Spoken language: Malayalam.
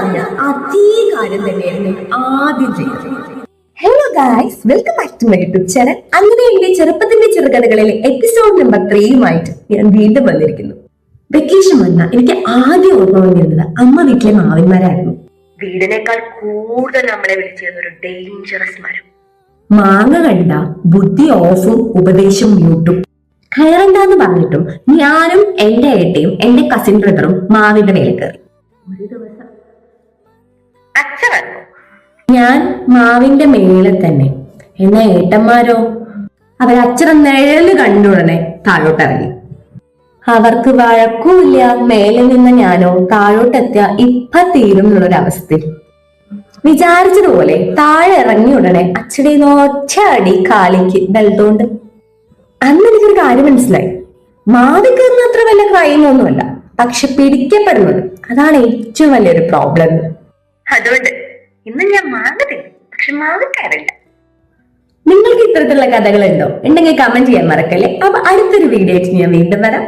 പറഞ്ഞ അതേ കാര്യം തന്നെയായിരുന്നു ആദ്യം ചെയ്തത്. Hello guys, welcome back to my YouTube channel. അങ്ങനെ എന്റെ ചെറുപ്പത്തിന്റെ ചെറുകഥകളിലെ എപ്പിസോഡ് നമ്പർ 3 ഞാൻ വീണ്ടും വന്നിരിക്കുന്നു. വെക്കേഷൻ വന്ന എനിക്ക് ആദ്യം ഓർമ്മ വന്നിരുന്നത് അമ്മ വീട്ടിലെ മാവന്മാരായിരുന്നു. വീടിനേക്കാൾ കൂടുതൽ നമ്മളെ വിളിച്ചിരുന്ന ഒരു ഡേഞ്ചറസ് മരം. മാങ്ങ കണ്ട ബുദ്ധി ഓഫും ഉപദേശവും മ്യൂട്ടും. കയറണ്ടെന്ന് പറഞ്ഞിട്ടും ഞാനും എന്റെ ഏട്ടയും എന്റെ കസിൻ ബ്രദറും മാവിന്റെ മേലെ കയറി. ഒരു ദിവസം അച്ഛൻ വന്നു. ഞാൻ മാവിന്റെ മേലെ തന്നെ. എന്നാ ഏട്ടന്മാരോ അവരച്ഛനെ നിഴല് കണ്ടുടനെ താഴോട്ടിറങ്ങി. അവർക്ക് വഴക്കുമില്ല. മേലെ നിന്ന ഞാനോ താഴോട്ടെത്തിയ ഇപ്പൊ തീരും എന്നുള്ളൊരവസ്ഥയിൽ വിചാരിച്ചതുപോലെ താഴെ ഇറങ്ങി ഉടനെ അച്ഛടെ ഒറ്റ അടി കാലിക്ക് ബെൽത്തോണ്ട്. അന്ന് എനിക്കൊരു കാര്യം മനസ്സിലായി. മാവി കയറുന്ന അത്ര വലിയ ക്രൈമൊന്നുമല്ല, പക്ഷെ പിടിക്കപ്പെടുന്നത് അതാണ് ഏറ്റവും വലിയൊരു പ്രോബ്ലം. അതുകൊണ്ട് ഇന്ന് ഞാൻ മാങ്ങ തിന്നു, പക്ഷെ മാങ്ങ കയറില്ല. നിങ്ങൾക്ക് ഇത്തരത്തിലുള്ള കഥകളുണ്ടോ? ഉണ്ടെങ്കിൽ കമന്റ് ചെയ്യാൻ മറക്കല്ലേ. അപ്പൊ അടുത്തൊരു വീഡിയോ ആയിട്ട് ഞാൻ വീണ്ടും വരാം.